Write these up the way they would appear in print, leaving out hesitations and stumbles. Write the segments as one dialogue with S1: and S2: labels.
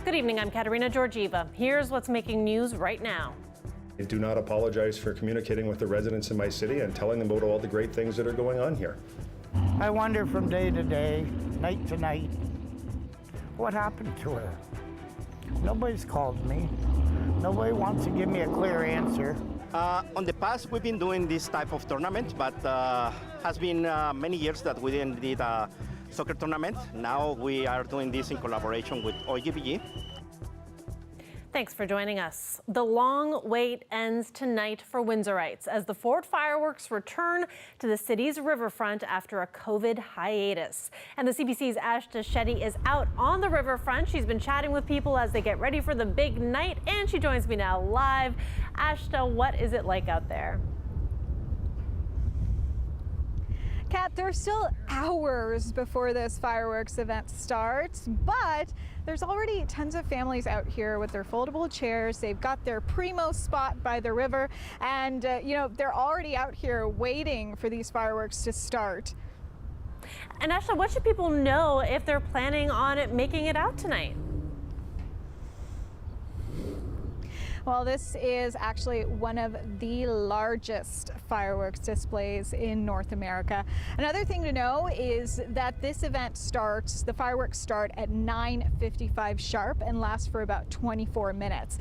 S1: Good evening, I'm Katerina Georgieva. Here's what's making news right now.
S2: I do not apologize for communicating with the residents in my city and telling them about all the great things that are going on here.
S3: I wonder from day to day, night to night, what happened to her. Nobody's called me. Nobody wants to give me a clear answer.
S4: On the past, we've been doing this type of tournament, but has been many years that we didn't did a soccer tournament. Now we are doing this in collaboration with LGBTQ.
S1: Thanks for joining us. The long wait ends tonight for Windsorites as the Fort fireworks return to the city's riverfront after a COVID hiatus. And the CBC's Ashta Shetty is out on the riverfront. She's been chatting with people as they get ready for the big night, and she joins me now live. Ashta, what is it like out there?
S5: Kat, there's still hours before this fireworks event starts, but there's already tons of families out here with their foldable chairs. They've got their primo spot by the river, and they're already out here waiting for these fireworks to start.
S1: And Ashta, what should people know if they're planning on making it out tonight?
S5: Well, this is actually one of the largest fireworks displays in North America. Another thing to know is that this event starts, the fireworks start at 9:55 sharp and last for about 24 minutes.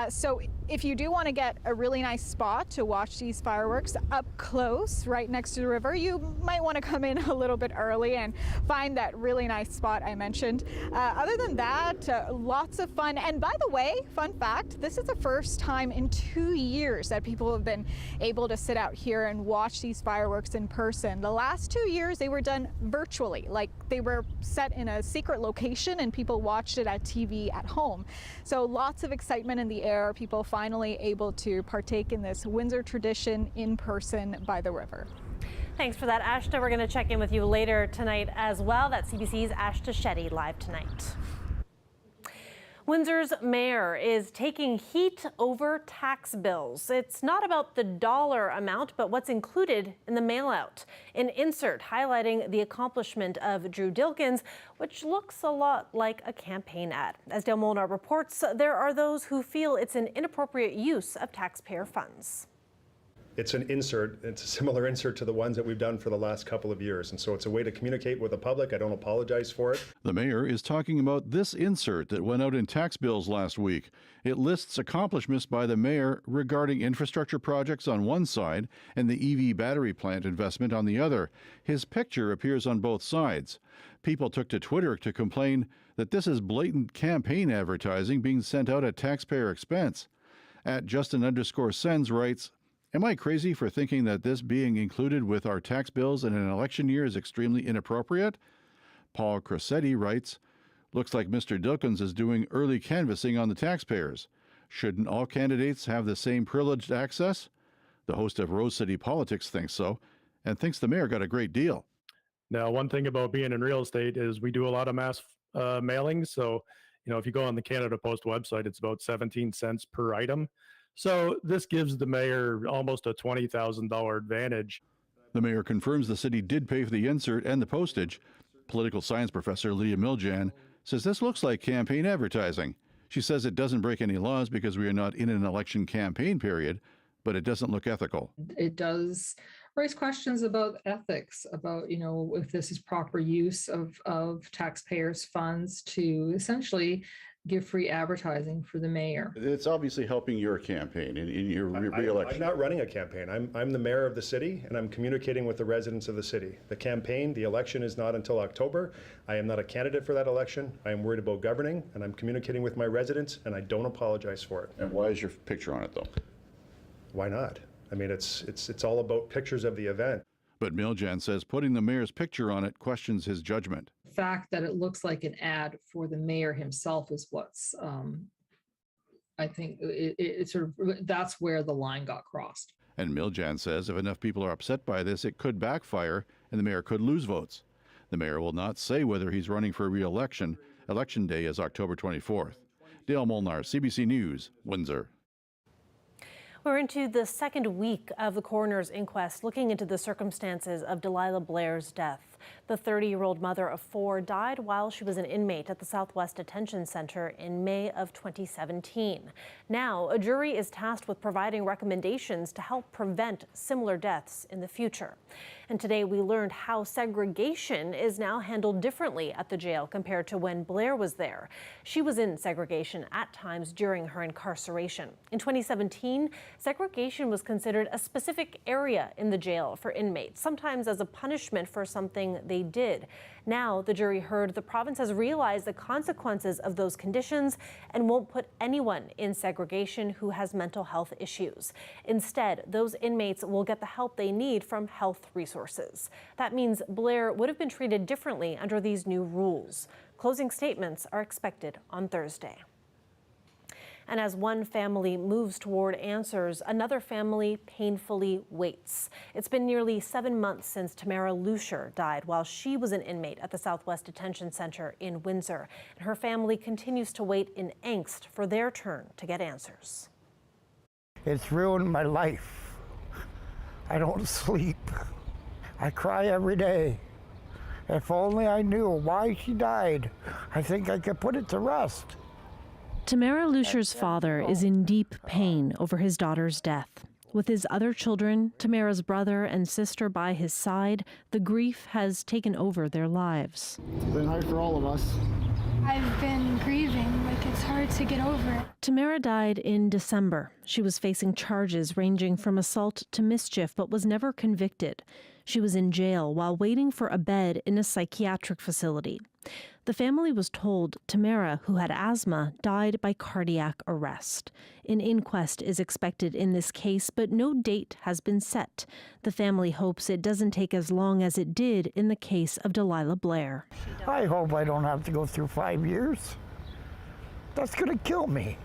S5: So if you do want to get a really nice spot to watch these fireworks up close, right next to the river, you might want to come in a little bit early and find that really nice spot I mentioned. Other than that, lots of fun. And by the way, fun fact, this is the first time in 2 years that people have been able to sit out here and watch these fireworks in person. The last 2 years they were done virtually, like they were set in a secret location and people watched it at TV at home. So lots of excitement in the air, people finally able to partake in this Windsor tradition in person by the river.
S1: Thanks for that, Ashta. We're going to check in with you later tonight as well. That's CBC's Ashta Shetty live tonight. Windsor's mayor is taking heat over tax bills. It's not about the dollar amount, but what's included in the mail-out. An insert highlighting the accomplishment of Drew Dilkins, which looks a lot like a campaign ad. As Dale Molnar reports, there are those who feel it's an inappropriate use of taxpayer funds.
S2: It's an insert. It's a similar insert to the ones that we've done for the last couple of years. And so it's a way to communicate with the public. I don't apologize for it.
S6: The mayor is talking about this insert that went out in tax bills last week. It lists accomplishments by the mayor regarding infrastructure projects on one side and the EV battery plant investment on the other. His picture appears on both sides. People took to Twitter to complain that this is blatant campaign advertising being sent out at taxpayer expense. At Justin_Sens writes, "Am I crazy for thinking that this being included with our tax bills in an election year is extremely inappropriate?" Paul Crosetti writes, "Looks like Mr. Dilkins is doing early canvassing on the taxpayers. Shouldn't all candidates have the same privileged access?" The host of Rose City Politics thinks so, and thinks the mayor got a great deal.
S7: Now, one thing about being in real estate is we do a lot of mass mailings. So, if you go on the Canada Post website, it's about 17 cents per item. So this gives the mayor almost a $20,000 advantage.
S6: The mayor confirms the city did pay for the insert and the postage. Political science professor Leah Miljan says this looks like campaign advertising. She says it doesn't break any laws because we are not in an election campaign period, but it doesn't look ethical.
S8: It does raise questions about ethics, about, if this is proper use of taxpayers' funds to essentially give free advertising for the mayor.
S6: It's obviously helping your campaign in your re-election.
S2: I'm not running a campaign. I'm the mayor of the city, and I'm communicating with the residents of the city. The campaign, the election is not until October. I am not a candidate for that election. I am worried about governing, and I'm communicating with my residents, and I don't apologize for it.
S6: And why is your picture on it, though?
S2: Why not? I mean, it's all about pictures of the event.
S6: But Miljan says putting the mayor's picture on it questions his judgment.
S8: The fact that it looks like an ad for the mayor himself is what's, I think, that's where the line got crossed.
S6: And Miljan says if enough people are upset by this, it could backfire and the mayor could lose votes. The mayor will not say whether he's running for re-election. Election day is October 24th. Dale Molnar, CBC News, Windsor.
S1: We're into the second week of the coroner's inquest looking into the circumstances of Delilah Blair's death. The 30-year-old mother of 4 died while she was an inmate at the Southwest Detention Center in May of 2017. Now, a jury is tasked with providing recommendations to help prevent similar deaths in the future. And today we learned how segregation is now handled differently at the jail compared to when Blair was there. She was in segregation at times during her incarceration. In 2017, segregation was considered a specific area in the jail for inmates, sometimes as a punishment for something they did. Now, the jury heard the province has realized the consequences of those conditions and won't put anyone in segregation who has mental health issues. Instead, those inmates will get the help they need from health resources. That means Blair would have been treated differently under these new rules. Closing statements are expected on Thursday. And as one family moves toward answers, another family painfully waits. It's been nearly 7 months since Tamara Lucier died while she was an inmate at the Southwest Detention Center in Windsor. And her family continues to wait in angst for their turn to get answers.
S3: It's ruined my life. I don't sleep. I cry every day. If only I knew why she died, I think I could put it to rest.
S9: Tamara Lucier's father is in deep pain over his daughter's death. With his other children, Tamara's brother and sister by his side, the grief has taken over their lives.
S10: It's been hard for all of us.
S11: I've been grieving, like it's hard to get over it.
S9: Tamara died in December. She was facing charges ranging from assault to mischief, but was never convicted. She was in jail while waiting for a bed in a psychiatric facility. The family was told Tamara, who had asthma, died by cardiac arrest. An inquest is expected in this case, but no date has been set. The family hopes it doesn't take as long as it did in the case of Delilah Blair.
S3: I hope I don't have to go through 5 years. That's going to kill me.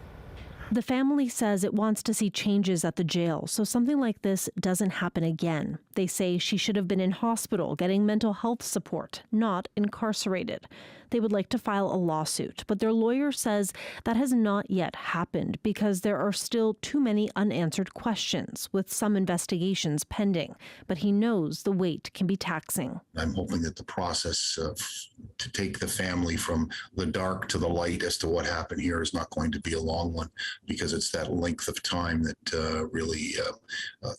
S9: The family says it wants to see changes at the jail so something like this doesn't happen again. They say she should have been in hospital getting mental health support, not incarcerated. They would like to file a lawsuit, but their lawyer says that has not yet happened because there are still too many unanswered questions, with some investigations pending. But he knows the wait can be taxing.
S12: I'm hoping that the process to take the family from the dark to the light as to what happened here is not going to be a long one, because it's that length of time that really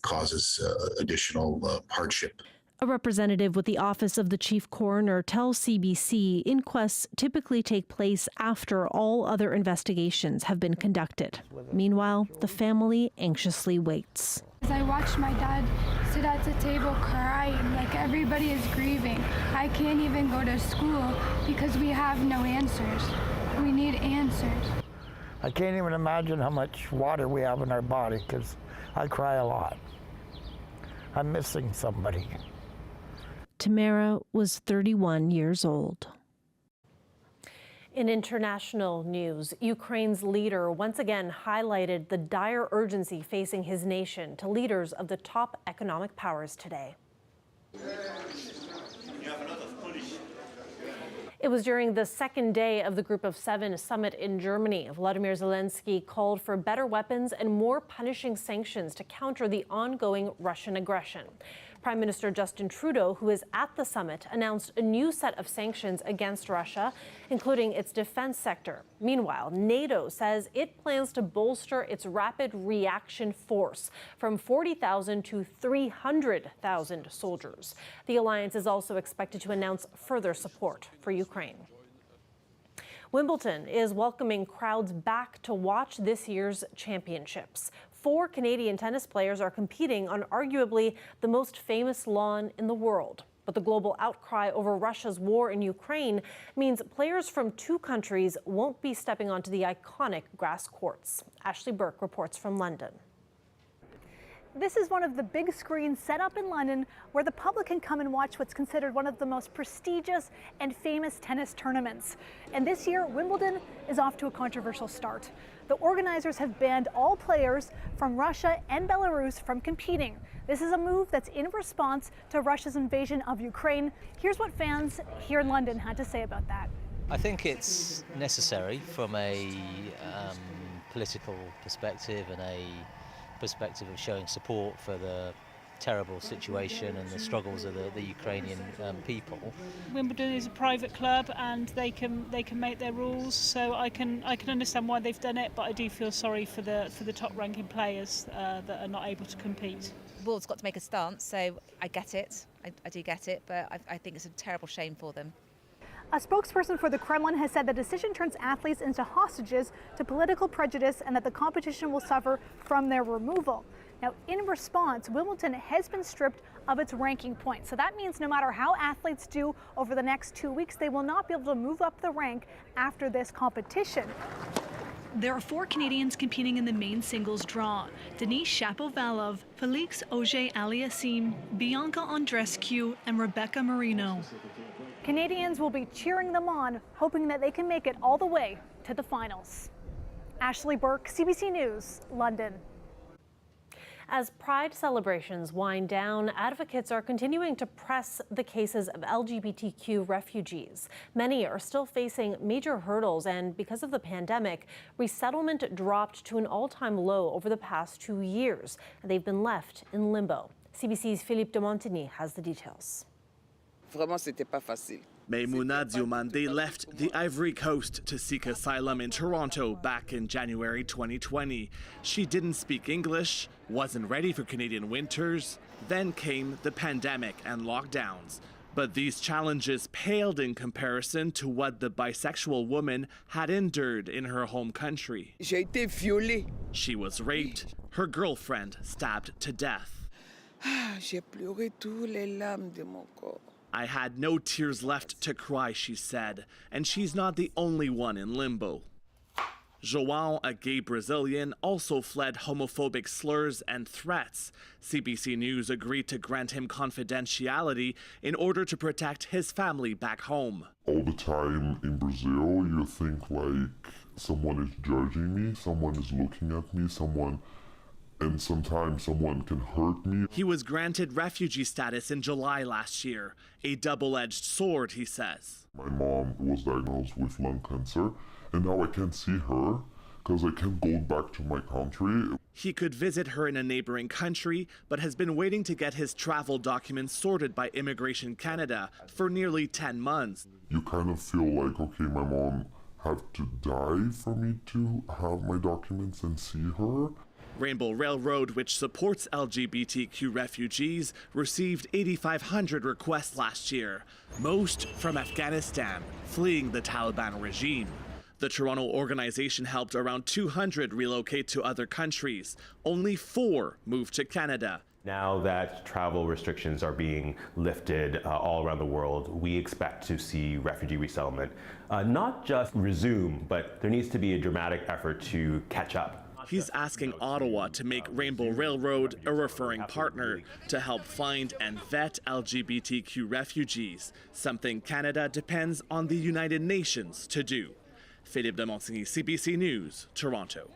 S12: causes additional hardship.
S9: A representative with the Office of the Chief Coroner tells CBC inquests typically take place after all other investigations have been conducted. Meanwhile, the family anxiously waits.
S11: As I watched my dad sit at the table crying, like everybody is grieving. I can't even go to school because we have no answers. We need answers.
S3: I can't even imagine how much water we have in our body because I cry a lot. I'm missing somebody.
S9: Tamara was 31 years old.
S1: In international news, Ukraine's leader once again highlighted the dire urgency facing his nation to leaders of the top economic powers today. It was during the second day of the Group of Seven summit in Germany. Volodymyr Zelensky called for better weapons and more punishing sanctions to counter the ongoing Russian aggression. Prime Minister Justin Trudeau, who is at the summit, announced a new set of sanctions against Russia, including its defense sector. Meanwhile, NATO says it plans to bolster its rapid reaction force from 40,000 to 300,000 soldiers. The alliance is also expected to announce further support for Ukraine. Wimbledon is welcoming crowds back to watch this year's championships. 4 Canadian tennis players are competing on arguably the most famous lawn in the world. But the global outcry over Russia's war in Ukraine means players from 2 countries won't be stepping onto the iconic grass courts. Ashley Burke reports from London.
S13: This is one of the big screens set up in London where the public can come and watch what's considered one of the most prestigious and famous tennis tournaments. And this year, Wimbledon is off to a controversial start. The organizers have banned all players from Russia and Belarus from competing. This is a move that's in response to Russia's invasion of Ukraine. Here's what fans here in London had to say about that.
S14: I think it's necessary from a political perspective and a perspective of showing support for the terrible situation and the struggles of the Ukrainian people.
S10: Wimbledon is a private club and they can make their rules, so I can understand why they've done it, but I do feel sorry for the top ranking players that are not able to compete.
S15: The world's got to make a stance, so I get it. I do get it, but I think it's a terrible shame for them.
S13: A spokesperson for the Kremlin has said the decision turns athletes into hostages to political prejudice and that the competition will suffer from their removal. Now, in response, Wimbledon has been stripped of its ranking points. So that means no matter how athletes do over the next 2 weeks, they will not be able to move up the rank after this competition.
S16: There are 4 Canadians competing in the main singles draw. Denise Shapovalov, Felix Auger-Aliassime, Bianca Andreescu, and Rebecca Marino.
S13: Canadians will be cheering them on, hoping that they can make it all the way to the finals. Ashley Burke, CBC News, London.
S1: As Pride celebrations wind down, advocates are continuing to press the cases of LGBTQ refugees. Many are still facing major hurdles, and because of the pandemic, resettlement dropped to an all-time low over the past 2 years. They've been left in limbo. CBC's Philippe de Montigny has the details.
S17: Maimouna Diomande left the Ivory Coast to seek asylum in Toronto back in January 2020. She didn't speak English, wasn't ready for Canadian winters. Then came the pandemic and lockdowns. But these challenges paled in comparison to what the bisexual woman had endured in her home country. She was raped, her girlfriend stabbed to death. I had no tears left to cry, she said, and she's not the only one in limbo. João, a gay Brazilian, also fled homophobic slurs and threats. CBC News agreed to grant him confidentiality in order to protect his family back home.
S18: All the time in Brazil, you think like someone is judging me, someone is looking at me, and sometimes someone can hurt me.
S17: He was granted refugee status in July last year. A double-edged sword, he says.
S18: My mom was diagnosed with lung cancer, and now I can't see her because I can't go back to my country.
S17: He could visit her in a neighboring country, but has been waiting to get his travel documents sorted by Immigration Canada for nearly 10 months.
S18: You kind of feel like, okay, my mom had to die for me to have my documents and see her.
S17: Rainbow Railroad, which supports LGBTQ refugees, received 8,500 requests last year, most from Afghanistan, fleeing the Taliban regime. The Toronto organization helped around 200 relocate to other countries. Only 4 moved to Canada.
S19: Now that travel restrictions are being lifted all around the world, we expect to see refugee resettlement not just resume, but there needs to be a dramatic effort to catch up.
S17: He's asking Ottawa to make Rainbow Railroad a referring partner to help find and vet LGBTQ refugees, something Canada depends on the United Nations to do. Philippe de Montigny, CBC News, Toronto.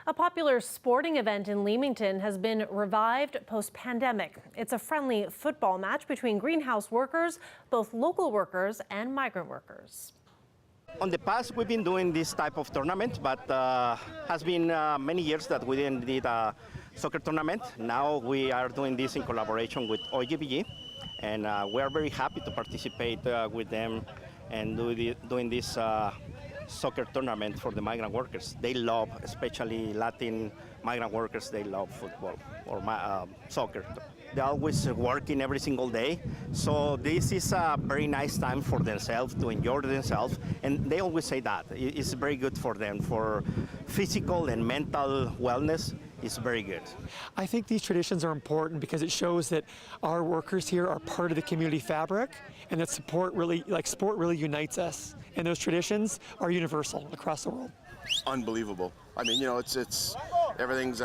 S1: A popular sporting event in Leamington has been revived post-pandemic. It's a friendly football match between greenhouse workers, both local workers and migrant workers.
S4: On the past, we've been doing this type of tournament, but has been many years that we didn't do a soccer tournament. Now we are doing this in collaboration with OGBG, and we are very happy to participate with them and doing this soccer tournament for the migrant workers. They love, especially Latin migrant workers, they love football or soccer. They're always working every single day. So this is a very nice time for themselves, to enjoy themselves. And they always say that. It's very good for them, for physical and mental wellness. It's very good.
S20: I think these traditions are important because it shows that our workers here are part of the community fabric, and that sport really unites us. And those traditions are universal across the world.
S21: Unbelievable. I mean, it's everything's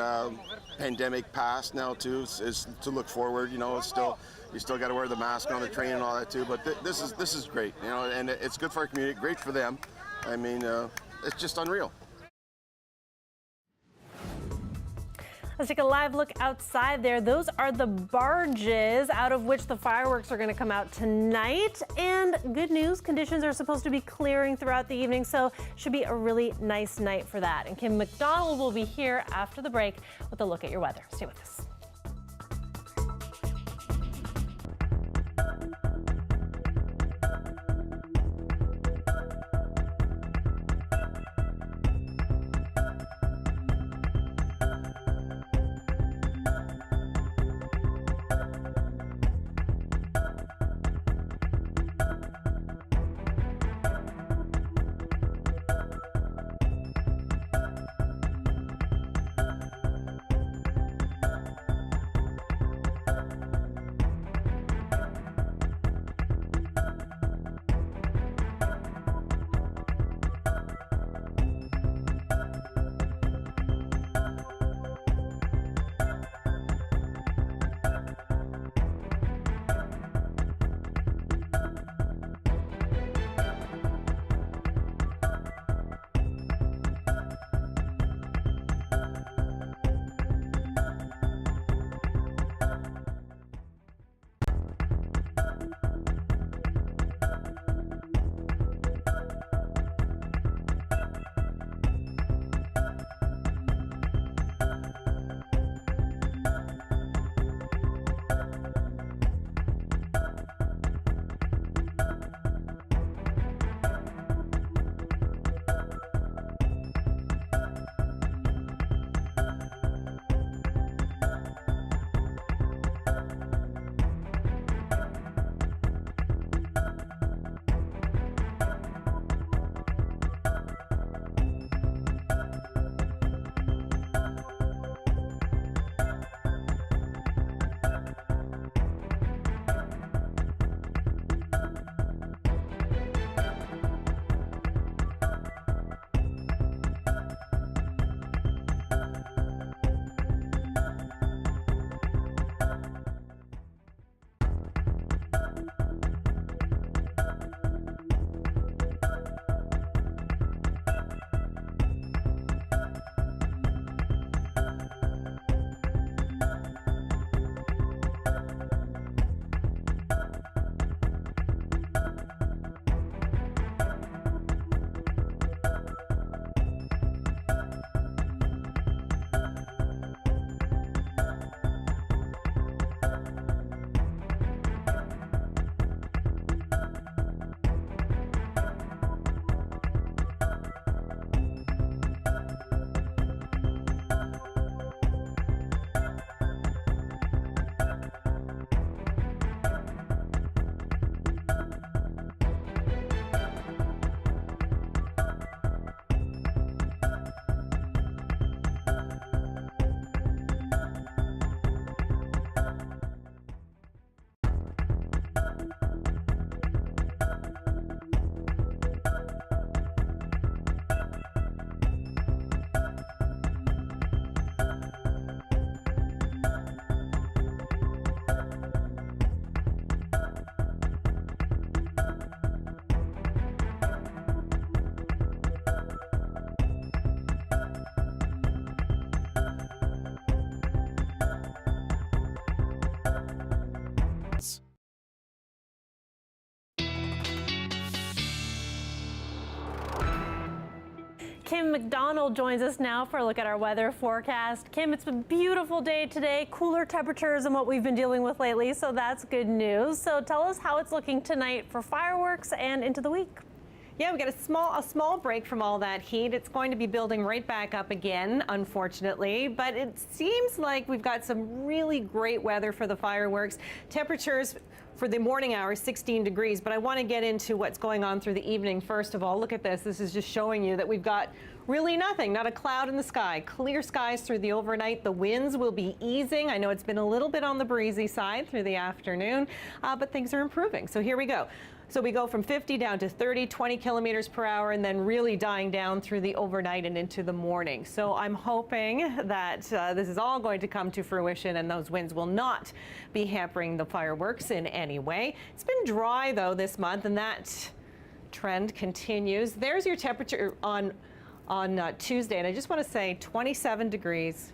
S21: pandemic past now too. Is to look forward. It's still, you still got to wear the mask on the train and all that too. But this is great. And it's good for our community. Great for them. I mean, it's just unreal.
S1: Let's take a live look outside there. Those are the barges out of which the fireworks are going to come out tonight. And good news, conditions are supposed to be clearing throughout the evening, so should be a really nice night for that. And Kim McDonald will be here after the break with a look at your weather. Stay with us. Kim McDonald joins us now for a look at our weather forecast. Kim, it's a beautiful day today, cooler temperatures than what we've been dealing with lately, so that's good news. So tell us how it's looking tonight for fireworks and into the week.
S5: Yeah, we got a small break from all that heat. It's going to be building right back up again, unfortunately, but it seems like we've got some really great weather for the fireworks. Temperatures for the morning hours, 16 degrees, but I want to get into what's going on through the evening. First of all, look at this. This is just showing you that we've got really nothing, not a cloud in the sky. Clear skies through the overnight. The winds will be easing. I know it's been a little bit on the breezy side through the afternoon, but things are improving. So here we go. So we go from 50 down to 30, 20 kilometers per hour, and then really dying down through the overnight and into the morning. So I'm hoping that this is all going to come to fruition and those winds will not be hampering the fireworks in any way. It's been dry though this month, and that trend continues. There's your temperature on Tuesday, and I just want to say 27 degrees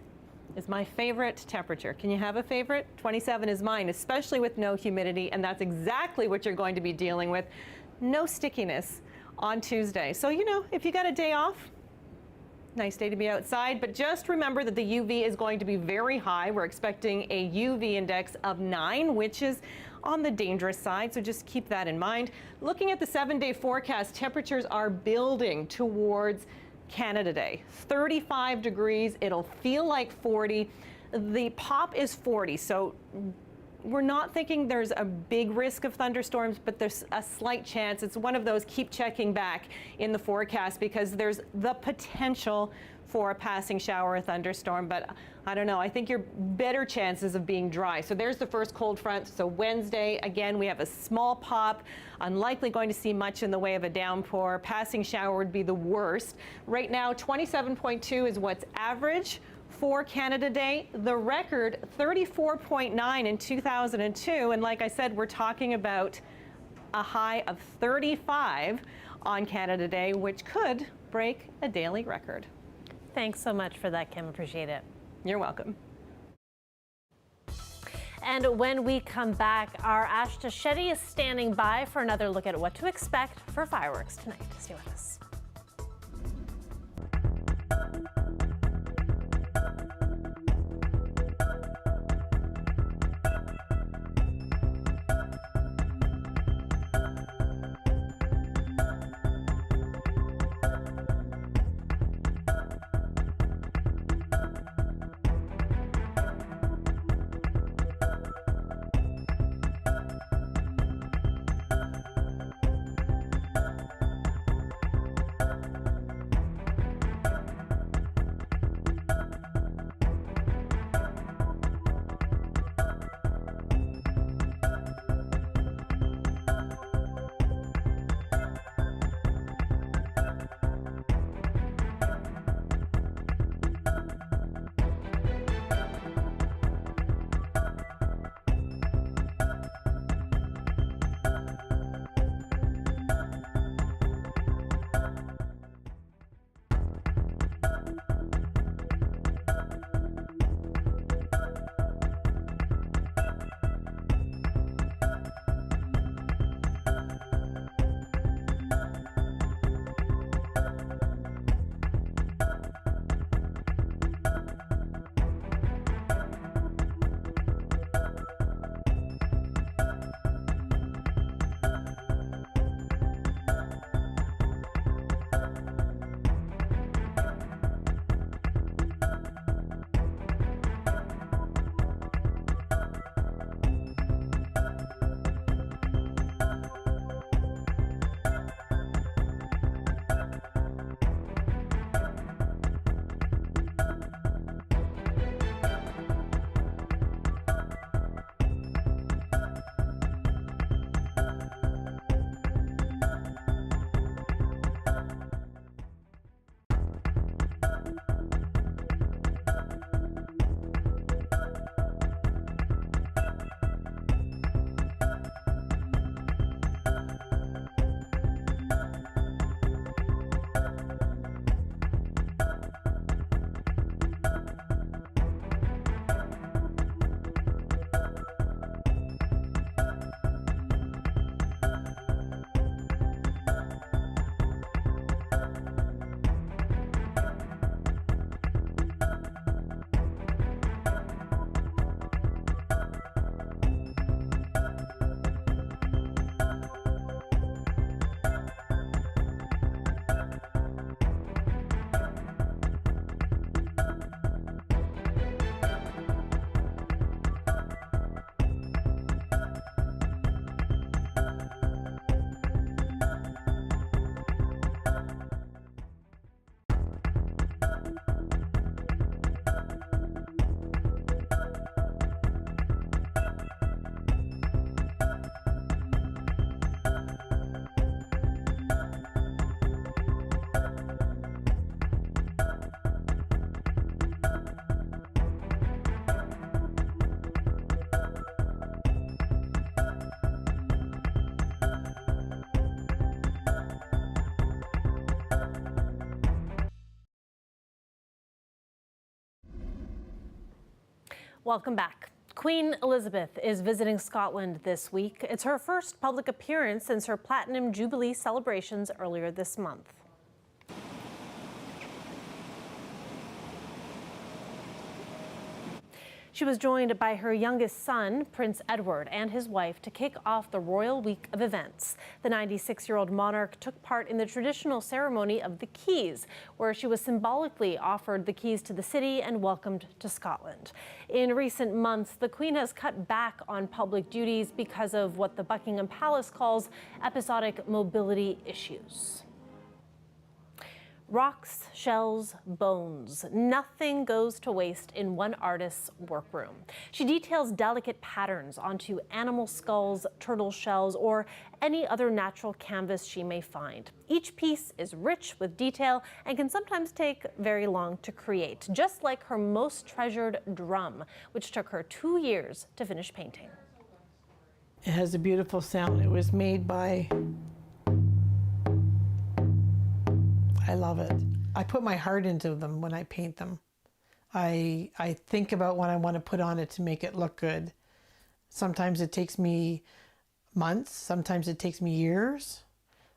S5: is my favorite temperature. Can you have a favorite? 27 is mine, especially with no humidity, and that's exactly what you're going to be dealing with. No stickiness on Tuesday. So, you know, if you got a day off, nice day to be outside, but just remember that the UV is going to be very high. We're expecting a UV index of 9, which is on the dangerous side, so just keep that in mind. Looking at the 7-day forecast, temperatures are building towards Canada Day. 35 degrees, it'll feel like 40. The pop is 40, so we're not thinking there's a big risk of thunderstorms, but there's a slight chance. It's one of those keep checking back in the forecast because there's the potential for a passing shower or thunderstorm, but I don't know. I think you're better chances of being dry. So there's the first cold front. So Wednesday, again, we have a small pop. Unlikely going to see much in the way of a downpour. Passing shower would be the worst. Right now, 27.2 is what's average for Canada Day. The record, 34.9 in 2002. And like I said, we're talking about a high of 35 on Canada Day, which could break a daily record.
S1: Thanks so much for that, Kim. Appreciate it.
S5: You're welcome.
S1: And when we come back, our Ashta Shetty is standing by for another look at what to expect for fireworks tonight. Stay with us. Welcome back. Queen Elizabeth is visiting Scotland this week. It's her first public appearance since her Platinum Jubilee celebrations earlier this month. She was joined by her youngest son, Prince Edward, and his wife to kick off the royal week of events. The 96-year-old monarch took part in the traditional ceremony of the Keys, where she was symbolically offered the keys to the city and welcomed to Scotland. In recent months, the Queen has cut back on public duties because of what the Buckingham Palace calls episodic mobility issues. Rocks, shells, bones. Nothing goes to waste in one artist's workroom. She details delicate patterns onto animal skulls, turtle shells, or any other natural canvas she may find. Each piece is rich with detail and can sometimes take very long to create, just like her most treasured drum, which took her 2 years to finish painting.
S7: It has a beautiful sound. It was made by... I love it. I put my heart into them when I paint them. I think about what I want to put on it to make it look good. Sometimes it takes me months, sometimes it takes me years.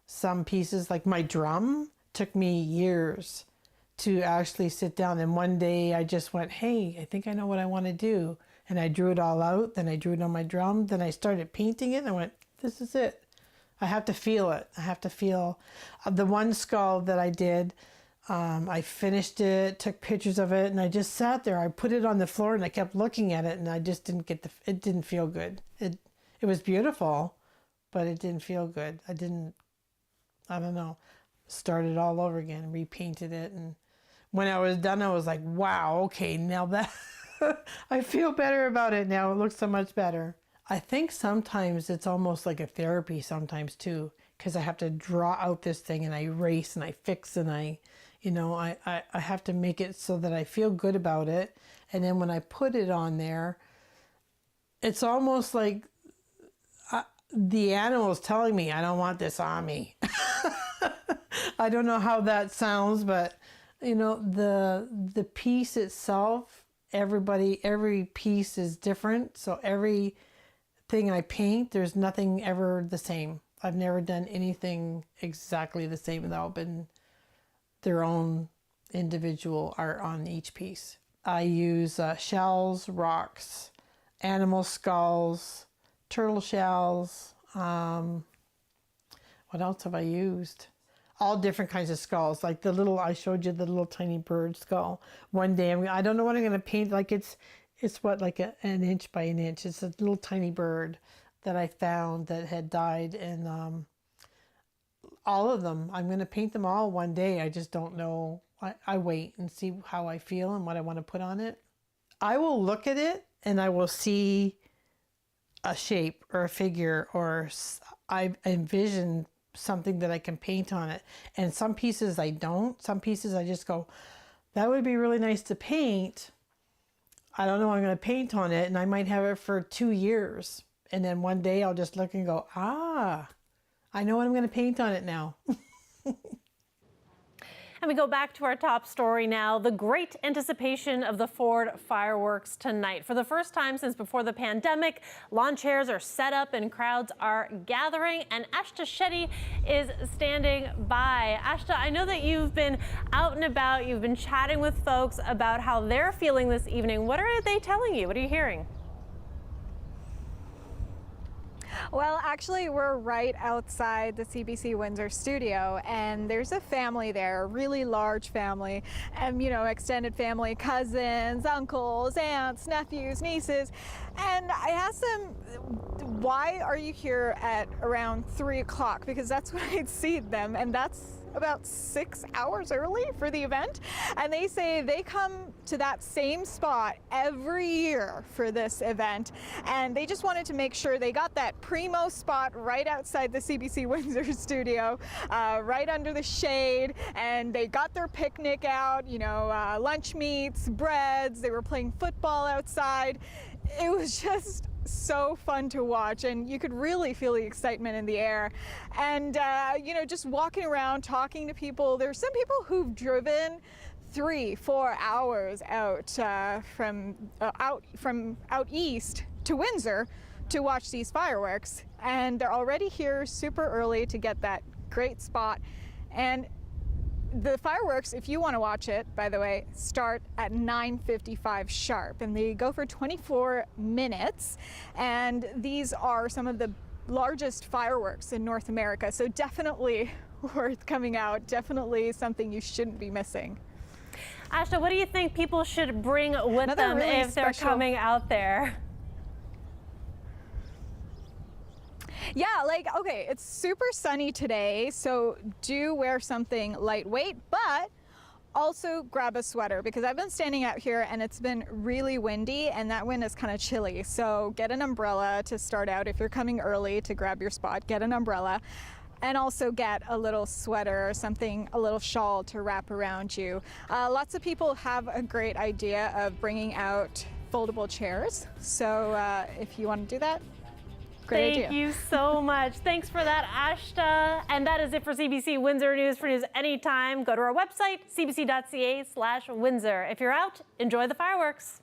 S7: Some pieces, like my drum, took me years to actually sit down. And one day I just went, hey, I think I know what I want to do. And I drew it all out, then I drew it on my drum, then I started painting it and I went, this is it. I have to feel it. I have to feel the one skull that I did. I finished it, took pictures of it, and I just sat there. I put it on the floor and I kept looking at it, and I just didn't get it didn't feel good. It was beautiful, but it didn't feel good. I don't know, started all over again, repainted it. And when I was done, I was like, wow, okay, now that I feel better about it now. It looks so much better. I think sometimes it's almost like a therapy sometimes too, because I have to draw out this thing and I erase and I fix and I have to make it so that I feel good about it. And then when I put it on there, it's almost like the animal is telling me, I don't want this on me. I don't know how that sounds, but the piece itself, every piece is different. So every thing I paint, there's nothing ever the same. I've never done anything exactly the same. They've all been their own individual art on each piece. I use shells, rocks, animal skulls, turtle shells. What else have I used? All different kinds of skulls, like I showed you the little tiny bird skull. One day, I don't know what I'm going to paint. Like it's what, like an inch by an inch. It's a little tiny bird that I found that had died, and all of them, I'm going to paint them all one day. I just don't know. I wait and see how I feel and what I want to put on it. I will look at it and I will see a shape or a figure, or I envision something that I can paint on it. And some pieces I don't. Some pieces I just go, that would be really nice to paint. I don't know what I'm going to paint on it, and I might have it for 2 years. And then one day I'll just look and go, I know what I'm going to paint on it now.
S1: And we go back to our top story now. The great anticipation of the Ford fireworks tonight. For the first time since before the pandemic, lawn chairs are set up and crowds are gathering. And Ashta Shetty is standing by. Ashta, I know that you've been out and about. You've been chatting with folks about how they're feeling this evening. What are they telling you? What are you hearing?
S22: Well, actually, we're right outside the CBC Windsor studio, and there's a family there, a really large family, and, extended family, cousins, uncles, aunts, nephews, nieces. And I asked them, why are you here at around 3 o'clock? Because that's when I'd see them, and that's about 6 hours early for the event. And they say they come to that same spot every year for this event, and they just wanted to make sure they got that primo spot right outside the CBC Windsor studio, right under the shade, and they got their picnic out, lunch meats, breads, they were playing football outside. It was just so fun to watch, and you could really feel the excitement in the air. And just walking around, talking to people. There's some people who've driven 3-4 hours out from out east to Windsor to watch these fireworks, and they're already here super early to get that great spot. And the fireworks, if you want to watch it, by the way, start at 9:55 sharp, and they go for 24 minutes. And these are some of the largest fireworks in North America, so definitely worth coming out, definitely something you shouldn't be missing.
S1: Ashta, what do you think people should bring with them
S22: really
S1: if they're
S22: special-
S1: coming out there?
S22: Yeah, like, okay, it's super sunny today, so do wear something lightweight, but also grab a sweater, because I've been standing out here and it's been really windy and that wind is kind of chilly. So get an umbrella to start out. If you're coming early to grab your spot, get an umbrella. And also get a little sweater or something, a little shawl to wrap around you. Lots of people have a great idea of bringing out foldable chairs. So if you want to do that, great idea.
S1: Thank you so much. Thanks for that, Ashta. And that is it for CBC Windsor News. For news anytime, go to our website, cbc.ca/Windsor. If you're out, enjoy the fireworks.